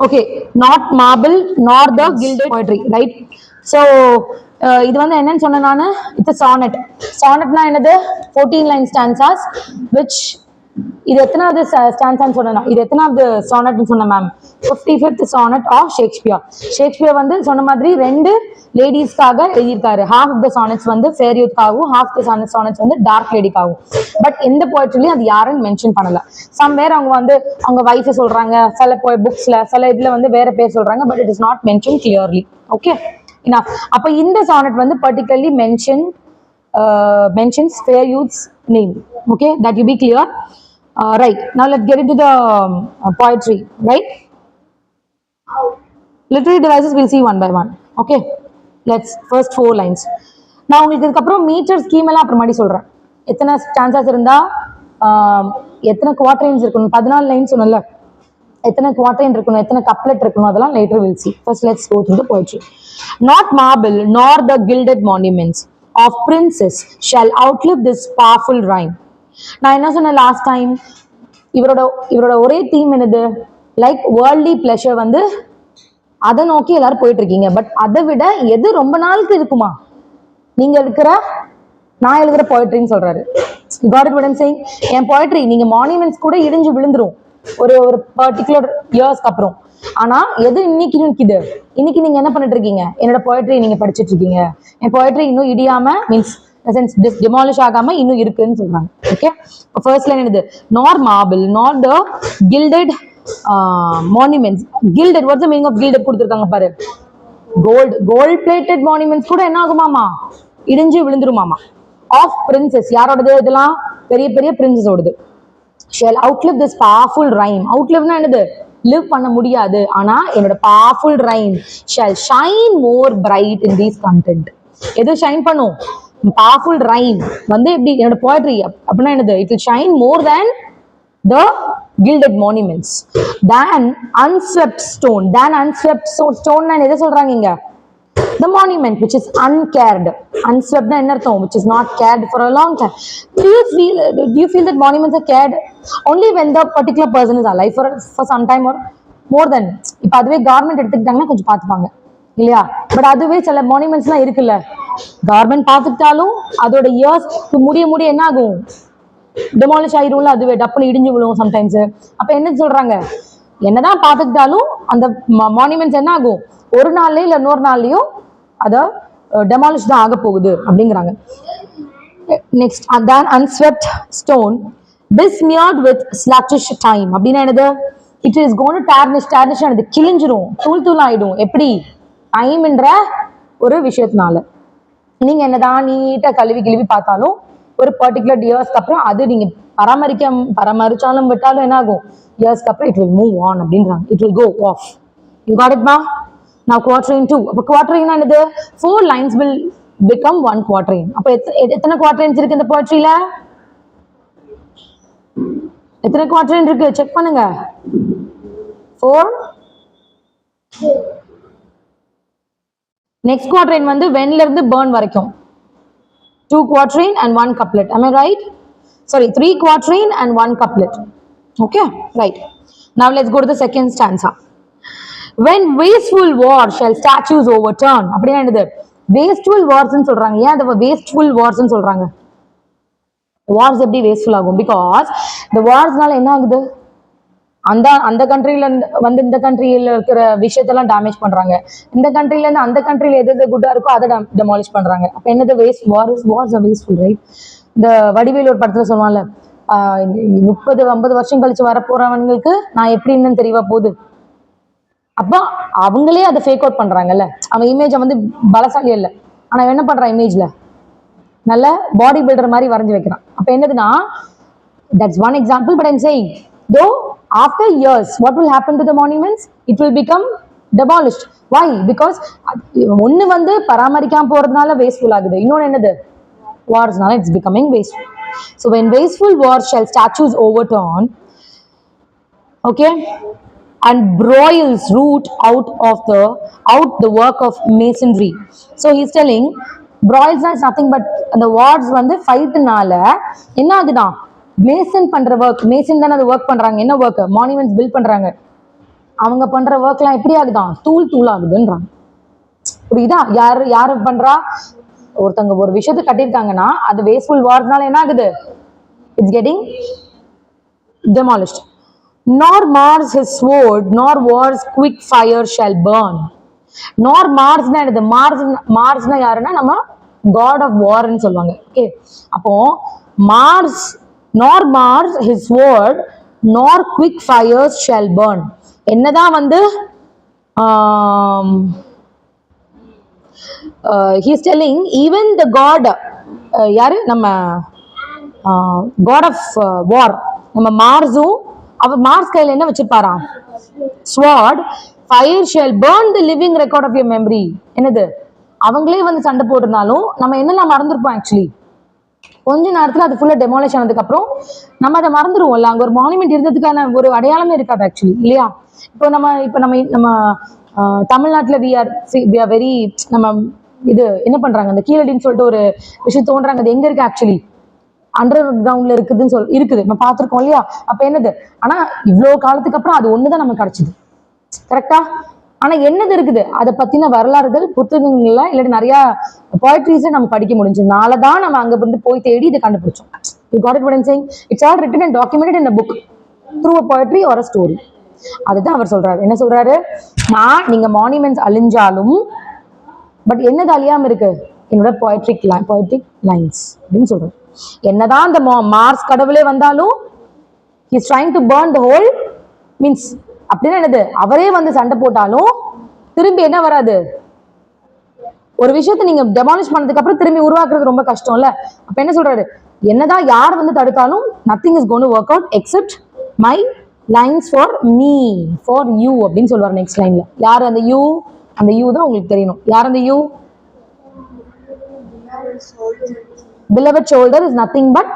Okay, not marble nor the gilded poetry, right? So இது வந்து என்னன்னு சொன்னேன் நான், இட்ஸ் சானட். சானட்னா என்னது? 14 லைன் ஸ்டான்சாஸ் விச், இது எத்தனாவது ஸ்டான்சான்னு சொன்னேன், இது எத்தனாவது சானட்னு சொன்னேன் ma'am? 55th sonnet of Shakespeare. Shakespeare வந்து சொன்ன மாதிரி ரெண்டு லேடிஸ்க்காக எழுதியிருக்காரு. ஹாஃப் ஆஃப் த சானட்ஸ் வந்து ஃபேர் யூத்காகவும், ஹாஃப் த சானட்ஸ் வந்து டார்க் லேடிக்காகவும். பட் எந்த போய்ட்ரிலையும் அது யாருன்னு மென்ஷன் பண்ணல. சம்வேர் அவங்க வந்து அவங்க வைஃப் சொல்றாங்க, சில புக்ஸ்ல சில இதுல வந்து வேற பேர் சொல்றாங்க, but it is not mention clearly. Okay, அப்ப இந்த சானட் வந்து particularly mentions fair youth's name. Okay, that you be clear. Right, now let's get into the poetry, right? Literary devices we'll see one by one. Okay, let's first 4 lines. நான் உங்களுக்கு இதுக்கப்புறம் metre scheme எல்லாம் அப்புறமாடி சொல்றேன். எத்தனை stanzas இருந்தா எத்தனை quatrains இருக்கணும், 14 line சொன்னல, எத்தனை குவாட்ரைன் இருக்கணும், எத்தனை கப்லெட் இருக்கணும், அதெல்லாம் later we'll see. First let's go through the poetry. Not marble nor the gilded monuments of princes shall outlive this powerful rhyme. நான் என்ன சொன்ன லாஸ்ட் டைம், இவரோட ஒரே தீம் என்னது? லைக் வேர்ல்ட்லி பிளஷர் வந்து அதை நோக்கி எல்லாரும் போயிட்டு இருக்கீங்க. பட் அதை விட எது ரொம்ப நாளுக்கு இருக்குமா? நீங்க இருக்கிற நான் எழுதுற போய்ட்ரின்னு சொல்றாரு. Got it, what I am saying? என் போய்ட்ரி நீங்க மானுமெண்ட்ஸ் கூட இடிஞ்சு விழுந்துரும் ஒரு பர்டிகுலர் இயர்ஸ்க்கு அப்புறம். ஆனா எது இன்னைக்கு நிக்குது? இன்னைக்கு நீங்க என்ன பண்ணிட்டு இருக்கீங்க? என்னோட போய்ட்ரி நீங்க படிச்சுட்டு இருக்கீங்க. என் போய்ட்ரி இன்னும் இடியாம, மீன்ஸ் டிமாலிஷ் ஆகாம இன்னும் இருக்குன்னு சொல்றாங்க. ஓகே, ஃபர்ஸ்ட் லைன் என்னது? Nor marble nor the gilded monuments. Gilded, what's the meaning of gilded கொடுத்திருக்காங்க பாரு. கோல்ட் பிளேட்டட் மானுமெண்ட்ஸ் கூட என்ன ஆகுமாமா? இடிஞ்சு விழுந்துருமாமா. ஆஃப் பிரின்சஸ், யாரோடது இதெல்லாம்? பெரிய பெரிய பிரின்சஸோடது. shall outlive this powerful rhyme. outliveனா என்னது? லிவ் பண்ண முடியாது. ஆனா என்னோட powerful rhyme shall shine more bright in these content. எது ஷைன் பண்ணும்? powerful rhyme வந்து எப்படி? என்னோட poetry அப்படின்னா என்னது? it will shine more than the gilded monuments, than unswept stone. than unswept stone னா எதை சொல்றாங்க இங்க? the monument which is uncared. unswept na enna artham? Which is not cared for a long time. Do you feel that monuments are cared only when the particular person is alive for some time or more than? இப்ப அதுவே government எடுத்துக்கிட்டாங்கன்னா கொஞ்சம் பார்த்துப்பாங்க இல்லையா? But அதுவே சில மானுமெண்ட்ஸ்லாம் இருக்குல்ல, government பார்த்துக்கிட்டாலும் அதோட years முடிய என்ன ஆகும்? டெமாலிஷ் ஆயிரும்ல, அதுவே டப்புன்னு இடிஞ்சு விழுவும் சம்டைம்ஸ். அப்ப என்ன சொல்றாங்க? என்னதான் பார்த்துக்கிட்டாலும் அந்த மானுமெண்ட்ஸ் என்ன ஆகும்? ஒரு நாள்லயோ இல்ல இன்னொரு நாள்லயோ அத டெமாலிஷ் தான் ஆக போகுது அப்படிங்கிறாங்க. நெக்ஸ்ட், அதான் unswept stone besmeared with sluggish time. அப்படின்னா என்னது? It is gone to tarnish ஆனது, கிழிஞ்சிரும், தூள் ஆயிடும். எப்படி? டைம்ன்ற ஒரு விஷயத்தினால. நீங்க என்னதான் நீட்டா கிளவி பார்த்தாலும் ஒரு பர்டிகுலர் இயர்ஸ்க்கு அப்புறம் அது நீங்க பராமரிச்சாலும் விட்டாலும் என்ன ஆகும்? இயர்ஸ்க்கு அப்புறம் இட் வில் மூவ் ஆன் அப்படின்றாங்க. It will go off. You got it மா? Now quatrain 2. அப்ப quatrain என்னது? 4 lines will become 1 quatrain. அப்ப எத்தனை quatrains இருக்கு இந்த poetryல? எத்தனை quatrain இருக்கு? செக் பண்ணுங்க. 4. நெக்ஸ்ட் quatrain வந்து வென்ல இருந்து burn வரைக்கும் 2 quatrain and 1 couplet. Am I right? Sorry, 3 quatrain and 1 couplet. Okay, right. Now let's go to the second stanza. When wasteful war shall statues overturn. அப்படின்னா என்னது? wasteful wars ன்னு சொல்றாங்க. ஏன் அந்த wasteful wars ன்னு சொல்றாங்க? wars எப்படி wasteful ஆகும்? because the warsனால என்ன ஆகுது? அந்த கண்ட்ரில வந்து இந்த கண்ட்ரியில இருக்கிற விஷயத்தெல்லாம் டேமேஜ் பண்றாங்க. இந்த கண்ட்ரில இருந்து அந்த கண்ட்ரில எது குட்டா இருக்கோ அதை டெமாலிஷ் பண்றாங்க. அப்ப என்னது? Waste. Wars are wasteful, right? இந்த வடிவேலு ஒரு படத்துல சொல்லுவாங்கல்ல, 30-50 வருஷம் கழிச்சு வரப்போறவங்களுக்கு நான் எப்படின்னு தெரியவா போகுது. அப்போ அவங்களே அதை ஃபேக் அவுட் பண்றாங்கல்ல. அவன் இமேஜை வந்து பலசாலி இல்லை, ஆனா என்ன பண்றான்? இமேஜ்ல நல்ல பாடி பில்டர் மாதிரி வரைஞ்சு வைக்கிறான். அப்ப என்னதுன்னா, that's one example, but I'm saying though after years what will happen to the monuments? It will become demolished. Why? Because ஒன்னு வந்து பராமரிக்காம போறதுனால வேஸ்ட்ஃபுல் ஆகுது, இன்னொன்னு என்னது? வார்ஸ்னால it's becoming wasteful. So when wasteful wars shall statues overturn, okay, and broils root out the work of masonry. So he's telling broils is nothing but the wars வந்து ஃபைட்னால என்ன ஆகுதா? Mason பண்ற ஒர்க். மேசன் தானே அது work பண்றாங்க. என்ன work? Monuments build பண்றாங்க. அவங்க பண்ற ஒர்க்லாம் எப்படி ஆகுதான், தூள் ஆகுதுன்றாங்க. புரியுதா? யாரு பண்றா? ஒருத்தவங்க ஒரு விஷயத்தை கட்டியிருக்காங்கன்னா அது வேஸ்ட்ஃபுல் வார்னால என்ன ஆகுது, it's getting demolished. Nor Mars his sword, nor war's quick fire shall burn. Nor Marsனா என்னது? மார்ஸ்னா யாருன்னா நம்ம காட் ஆஃப் வார்ன்னு சொல்லுவாங்க. ஓகே, அப்போ Mars, nor Mars his sword nor quick fires shall burn. என்னதான் வந்து he is telling even the god, யாரு நம்ம God of வார் நம்ம மார்ஸும், அவர் மார்ஸ் கையில என்ன வச்சிருப்பாராம்? Sword. Fire shall burn the living record of your memory. என்னது? அவங்களே வந்து சண்டை போட்டிருந்தாலும் நம்ம என்னெல்லாம் மறந்துருப்போம் ஆக்சுவலி. கொஞ்ச நேரத்துல அது ஃபுல்லா டெமாலிஷ் ஆனதுக்கு அப்புறம் நம்ம அதை மறந்துடுவோம்ல. அங்க ஒரு மானுமெண்ட் இருந்ததுக்கான ஒரு அடையாளமே இருக்காது ஆக்சுவலி, இல்லையா? இப்போ நம்ம தமிழ்நாட்டுல வி ஆர் வெரி, நம்ம இது என்ன பண்றாங்க, அந்த கீழடின்னு சொல்லிட்டு ஒரு விஷயம் தோன்றாங்க. அது எங்க இருக்கு ஆக்சுவலி? அண்டர் கிரவுண்ட்ல இருக்குதுன்னு இருக்குது, நம்ம பார்த்துருக்கோம் இல்லையா? அப்ப என்னது, ஆனா இவ்வளவு காலத்துக்கு அப்புறம் அது ஒண்ணுதான் நமக்கு கிடைச்சது, கரெக்டா? ஆனா என்னது இருக்குது, அதை பத்தின வரலாறுகள் புத்தகங்கள்ல இல்லாட்டி நிறைய போய்ட்ரிஸை நம்ம படிக்க முடிஞ்சதுனாலதான் நம்ம அங்க வந்து போய் தேடி இதை கண்டுபிடிச்சோம். You got it what I'm saying? It's all written and documented in a book through a poetry or a story. அதுதான் அவர் சொல்றாரு. என்ன சொல்றாரு? நீங்க மானுமெண்ட்ஸ் அழிஞ்சாலும் பட் என்னது அழியாம இருக்கு? என்னோட போய்ட்ரிக் லைன்ஸ் அப்படின்னு சொல்றாரு. என்னதான் அந்த மார்ஸ் கடவுளே வந்தாலும் he is trying to burn the whole, means அப்படின்னா என்னது, அவரே வந்து சண்டை போட்டாலும் திரும்பி என்ன வராது? ஒரு விஷயத்தை நீங்க டெமாலிஷ் பண்ணதுக்கு அப்புறம் திரும்பி உருவாக்குறது ரொம்ப கஷ்டம் இல்ல? அப்ப என்ன சொல்றாரு? என்னதான் யார் வந்து தடுத்தாலும் nothing is going to work out except my lines for me, for you அப்படின்னு சொல்லுவார் நெக்ஸ்ட் லைன்ல. யார் அந்த யூ? அந்த யூ தான் உங்களுக்கு தெரியணும். யார் அந்த you? beloved shoulder is nothing but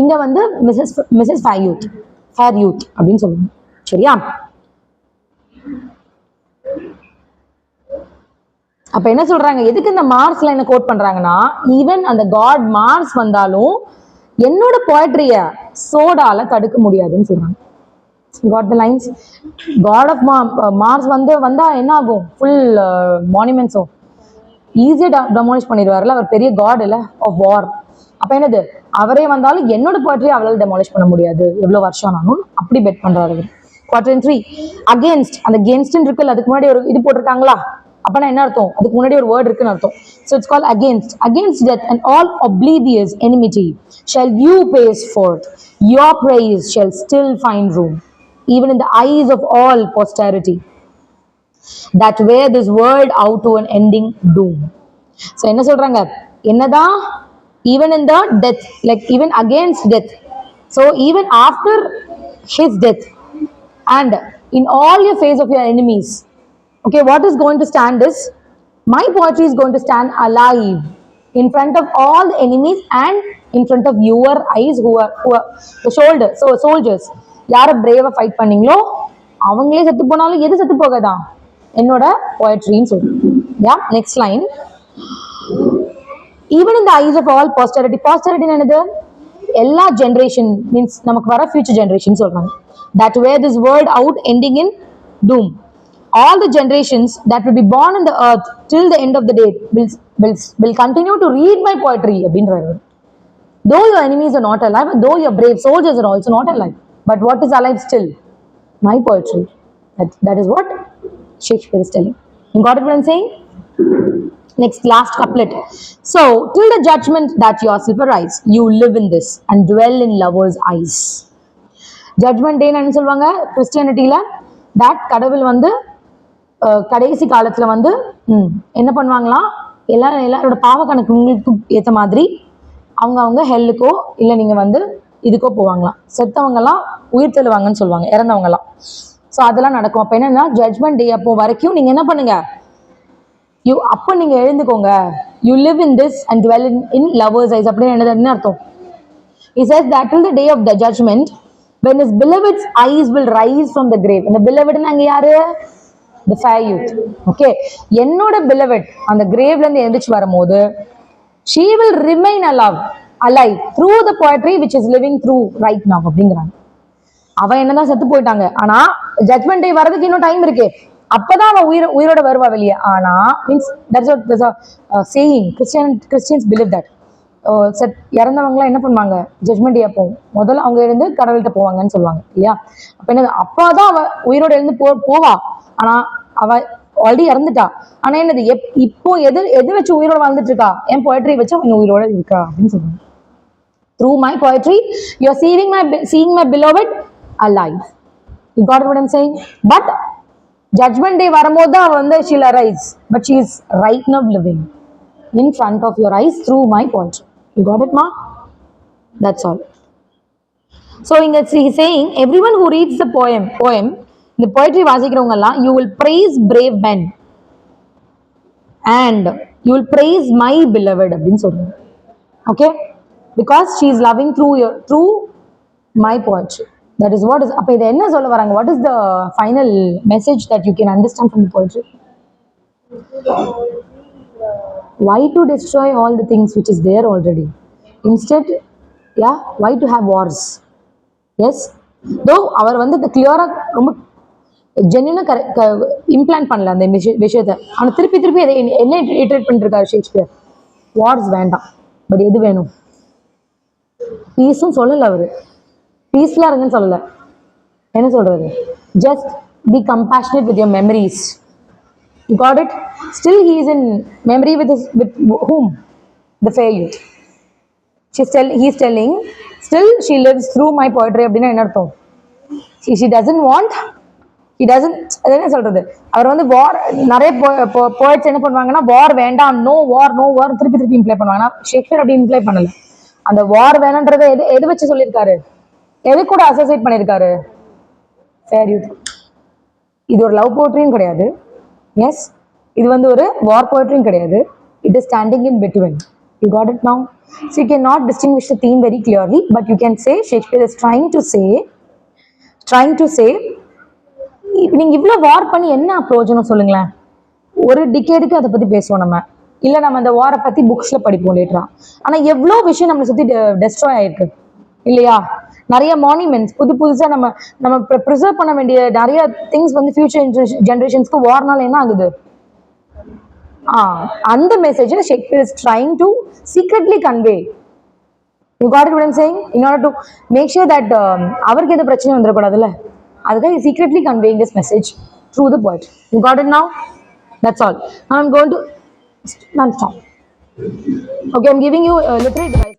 இங்க வந்து மிஸ்ஸஸ் ஃபேர் யூத் அப்படின்னு சொல்லுவாங்க. சரியா? அப்ப என்ன சொல்றாங்க, எதுக்கு இந்த மார்ஸ்ல என்ன கோட் பண்றாங்கன்னா, ஈவன் அந்த காட் மார்ஸ் வந்தாலும் என்னோட போயட்ரிய சோடால தடுக்க முடியாதுன்னு சொல்றாங்க. Got the lines. God of Mars வந்தா என்ன ஆகும்? ஃபுல் மானுமெண்ட்ஸும் ஈஸியா டெமாலிஷ் பண்ணிடுவார்ல, அவர் பெரிய காட் இல்ல ஆஃப் வார். அப்ப என்னது, அவரே வந்தாலும் என்னோட போயட்ரி அவளால் டெமாலிஷ் பண்ண முடியாது, எவ்வளவு வருஷம் ஆனாலும். அப்படி பெட் பண்றாரு. Quadrant 3 against. அந்த கென்ஸ்ட் இருக்குல்ல, அதுக்கு முன்னாடி ஒரு இது போட்டிருக்காங்களா? அப்பனா என்ன அர்த்தம்? அதுக்கு முன்னாடி ஒரு வேர்ட் இருக்குன்னு அர்த்தம். So it's called against. Against death and all oblivious enmity shall you pace forth. Your praise shall still find room, even in the eyes of all posterity, that wear this world out to an ending doom. So என்ன சொல்றாங்க? என்னதான் even in the death, like even against death, so even after his death and in all your face of your enemies, okay, what is going to stand is my poetry is going to stand alive in front of all the enemies and in front of your eyes who are the shoulder. So soldiers யார பிரேவா fight பண்ணீங்களோ அவங்களே செத்து போனாலும் எது செத்து போகாதான்? என்னோட போயட்ரின்னு சொல்றேன். Yeah, next line. even in the eyes of all posterity. Posterity என்னது? எல்லா ஜெனரேஷன், மீன்ஸ் நமக்கு வர ஃபியூச்சர் ஜெனரேஷன் சொல்றாங்க. that wear this world out ending in doom. All the generations that will be born in the earth till the end of the day will continue to read my poetry அப்படின்றாரு. Though your enemies are not alive, though your brave soldiers are also not alive, but what is alive still? My poetry. That is what Shakespeare is telling. You got it what I'm saying? Next, last couplet. So till the judgment that yourself arise, you live in this and dwell in lovers' eyes. Judgment day என்ன சொல்லுவாங்க கிறிஸ்டியானிட்டியில? that கடவுள் வந்து கடைசி காலத்துல வந்து என்ன பண்ணுவாங்களாம், எல்லாரோட பாவ கணக்கு உங்களுக்கு ஏற்ற மாதிரி அவங்க ஹெல்லுக்கோ இல்லை நீங்க வந்து இதுக்கோ போவாங்களாம். செத்தவங்கலாம் உயிர் தெழுவாங்கன்னு சொல்லுவாங்க, இறந்தவங்கலாம். ஸோ அதெல்லாம் நடக்கும். அப்போ என்னன்னா ஜட்ஜ்மெண்ட் டே அப்போ வரைக்கும் நீங்க என்ன பண்ணுங்க, அப்போ நீங்க எழுந்துக்கோங்க. You live in this and dwell in lovers eyes. அப்படின்னு என்ன அர்த்தம்? He says that till the day of the judgment, when his beloved's eyes will rise from the grave. இந்த beloved அங்க யாரு? The fair youth. Okay, என்னோட beloved அந்த கிரேவ்ல இருந்து எழுந்திச்சு வரும்போது she will remain alive through the poetry which is living through right now அப்படிங்கிறாங்க. அவ என்னதான் செத்து போயிட்டாங்க, ஆனா ஜட்மெண்ட் டே வரதுக்கு இன்னும் டைம் இருக்கு, அப்பதான் அவன் உயிரோட வருவா வெளியே. ஆனா means that's saying, Christians believe that இறந்தவங்களாம் என்ன பண்ணுவாங்க, ஜட்மெண்ட் டே அப்போ முதல்ல அவங்க எழுந்து கடவுள்கிட்ட போவாங்கன்னு சொல்லுவாங்க இல்லையா. அப்ப என்ன, அப்பாதான் அவ உயிரோட எழுந்து போவா, ஆனா அவ ஆல்ரெடி இறந்துட்டா. ஆனா என்னது, இப்போ எது வச்சு உயிரோட வாழ்ந்துட்டு இருக்கா, என் போயட்ரி வச்சு அவன் உயிரோட இருக்கா அப்படின்னு சொல்லுவாங்க. Through my poetry, you are seeing my beloved alive. You got what I'm saying? But judgment day வரும்போது தான் வந்து she'll arise, but she is right now living in front of your eyes through my poetry. You got it, ma? That's all. So he's saying everyone who reads the poem, the poetry வாசிக்கிறவங்க எல்லாம், you will praise brave men and you will praise my beloved அப்படின்னு சொல்றாங்க. Okay, because she is loving through my poetry. That is what is. அப்ப இதை என்ன சொல்ல வராங்க, what is the final message that you can understand from the poetry? Why to destroy all the things which is there already? Instead, yeah, why to have wars? Yes, though அவர் வந்து the clear ரொம்ப ஜென்யூனா implant பண்ணல அந்த விஷயத்தை, ஆனால் திருப்பி அதை என்ன iterate பண்ணிருக்காரு ஷேக்ஸ்பியர், வார்ஸ் வேண்டாம், பட் எது வேணும், பீஸும் சொல்லல அவரு, பீஸ்ஃபுல்லா இருங்கன்னு சொல்லல, என்ன சொல்றது, just be compassionate with your memories. You got it? Still he is in memory with whom? The fair youth. He is telling still she lives through my poetry அப்படின்னா என்ன அர்த்தம், she doesn't want, he doesn't, என்ன சொல்றது, அவர் வந்து வார், நிறைய poets என்ன பண்ணுவாங்கன்னா வார் வேண்டாம், நோ வார் திருப்பி இம்ப்ளை பண்ணுவாங்க. ஷேக்ஸ்பியர் அப்படி இம்ப்ளை பண்ணல, அந்த வார் வேணுன்றதை எது வச்சு சொல்லியிருக்காரு, எது கூட அசோசியேட் பண்ணியிருக்காரு, ஃபேர் யூத். இது ஒரு லவ் போய்ட்ரியும் கிடையாது, எஸ், இது வந்து ஒரு வார் போய்ட்ரியும் கிடையாது, it is standing in between. You got it now? So you cannot distinguish the theme very clearly, but you can say Shakespeare is trying to say நீங்க இவ்வளவு வார் பண்ணி என்ன பிரயோஜனம் சொல்லுங்களேன். ஒரு டிகேடுக்கு அதை பத்தி பேசுவோம் நம்ம, இல்ல நம்ம அந்த வாரை பத்தி புக்ஸ்ல படிப்போம் லேட்டரா. ஆனா எவ்வளவு விஷயம் நம்மளை சுத்தி டெஸ்ட்ராய் ஆயிருக்கு இல்லையா, நிறைய மானுமெண்ட்ஸ் புதுசா நம்ம ப்ரிசர்வ் பண்ண வேண்டிய நிறைய திங்ஸ் வந்து ஃபியூச்சர் ஜெனரேஷன்ஸ்க்கு வார்னால என்ன ஆகுது. அந்த message Shakespeare is trying to secretly convey. You got it what I'm saying? In order to make sure that அவருக்கு எந்த பிரச்சனையும் வந்துடக்கூடாதுல்ல, அதுக்காக secretly conveying this message through the poet. You got it now? That's all. Now I'm going to stop. Okay, I'm giving you literary device.